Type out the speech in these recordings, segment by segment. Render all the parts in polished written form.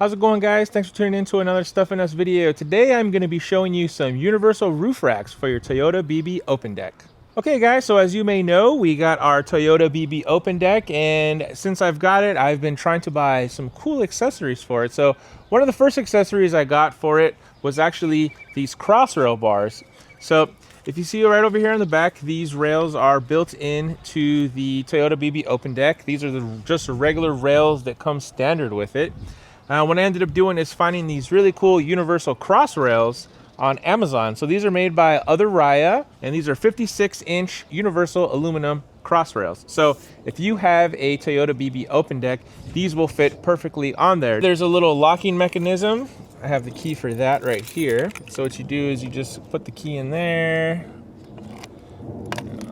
How's it going, guys? Thanks for tuning in to another Stuff in Us video. Today I'm going to be showing you some universal roof racks for your Toyota BB OpenDeck. Okay guys, so as you may know, we got our Toyota BB OpenDeck, and since I've got it, I've been trying to buy some cool accessories for it. So one of the first accessories I got for it was actually these cross rail bars. So if you see right over here on the back, these rails are built into the Toyota BB OpenDeck. These are just regular rails that come standard with it. What I ended up doing is finding these really cool universal cross rails on Amazon. So these are made by Otherya, and these are 56-inch universal aluminum cross rails. So if you have a Toyota BB OpenDeck, these will fit perfectly on there. There's a little locking mechanism. I have the key for that right here. So what you do is you just put the key in there,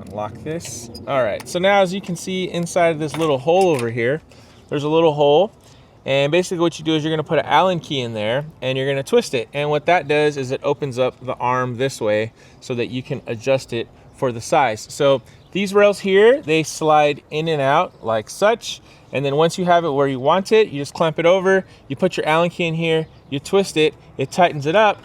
unlock this. All right, so now as you can see inside of this little hole over here, there's a little hole. And basically what you do is you're going to put an Allen key in there and you're going to twist it. And what that does is it opens up the arm this way so that you can adjust it for the size. So these rails here, they slide in and out like such. And then once you have it where you want it, you just clamp it over, you put your Allen key in here, you twist it, it tightens it up.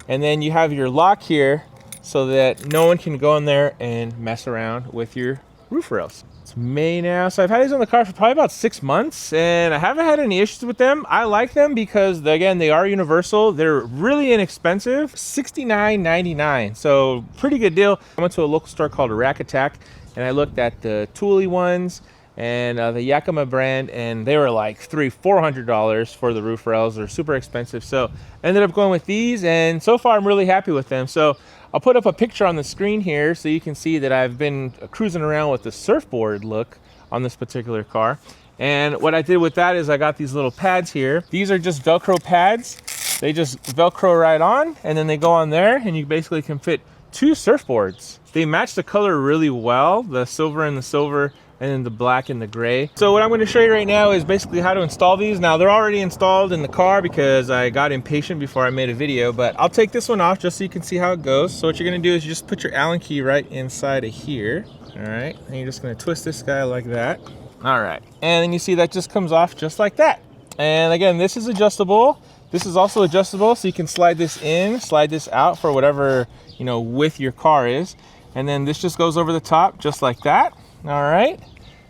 And then you have your lock here so that no one can go in there and mess around with your roof rails. It's May now, so I've had these on the car for probably about 6 months, and I haven't had any issues with them. I like them because, again, they are universal. They're really inexpensive, $69.99, so pretty good deal. I went to a local store called Rack Attack, and I looked at the Thule ones and the Yakima brand, and they were like $400 for the roof rails. They're super expensive, so I ended up going with these, and so far I'm really happy with them. So I'll put up a picture on the screen here so you can see that I've been cruising around with the surfboard look on this particular car. And what I did with that is I got these little pads here. These are just Velcro pads. They just Velcro right on, and then they go on there, and you basically can fit 2 surfboards. They match the color really well, the silver and the silver, and then the black and the gray. So what I'm going to show you right now is basically how to install these. Now they're already installed in the car because I got impatient before I made a video, but I'll take this one off just so you can see how it goes. So what you're going to do is you just put your Allen key right inside of here. All right, and you're just going to twist this guy like that. All right, and then you see that just comes off just like that. And again, this is adjustable. This is also adjustable, so you can slide this in, slide this out for whatever, you know, width your car is. And then this just goes over the top just like that. All right,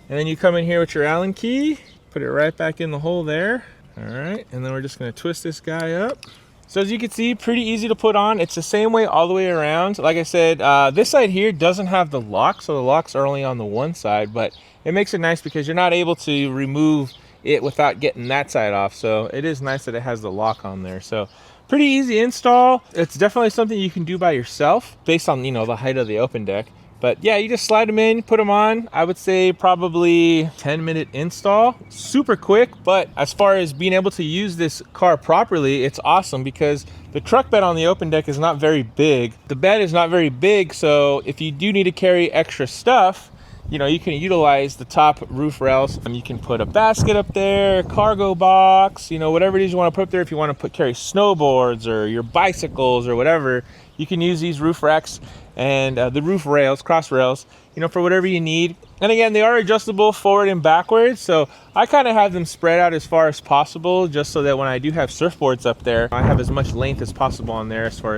and then you come in here with your Allen key, put it right back in the hole there. All right, and then we're just going to twist this guy up. So as you can see, pretty easy to put on. It's the same way all the way around. Like I said, this side here doesn't have the lock, so the locks are only on the one side, but it makes it nice because you're not able to remove it without getting that side off. So it is nice that it has the lock on there. So pretty easy install. It's definitely something you can do by yourself based on, you know, the height of the OpenDeck. But yeah, you just slide them in, put them on. I would say probably 10-minute install. Super quick, but as far as being able to use this car properly, it's awesome because the truck bed on the OpenDeck is not very big. The bed is not very big, so if you do need to carry extra stuff, you know, you can utilize the top roof rails. You can put a basket up there, cargo box, you know, whatever it is you want to put up there. If you want to carry snowboards or your bicycles or whatever, you can use these roof racks and the roof rails, cross rails, you know, for whatever you need. And again, they are adjustable forward and backwards. So I kind of have them spread out as far as possible, just so that when I do have surfboards up there, I have as much length as possible on there as far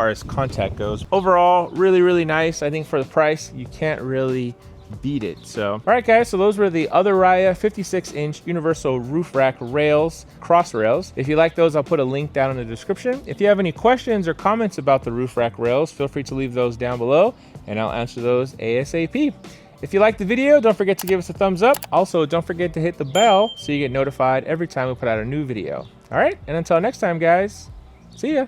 as contact goes. Overall, really, really nice. I think for the price, you can't really beat it. So all right guys, so those were the Otherya 56-inch universal roof rack rails, cross rails. If you like those, I'll put a link down in the description. If you have any questions or comments about the roof rack rails, feel free to leave those down below and I'll answer those ASAP. If you liked the video, don't forget to give us a thumbs up. Also, don't forget to hit the bell so you get notified every time we put out a new video. All right, and until next time guys, see ya.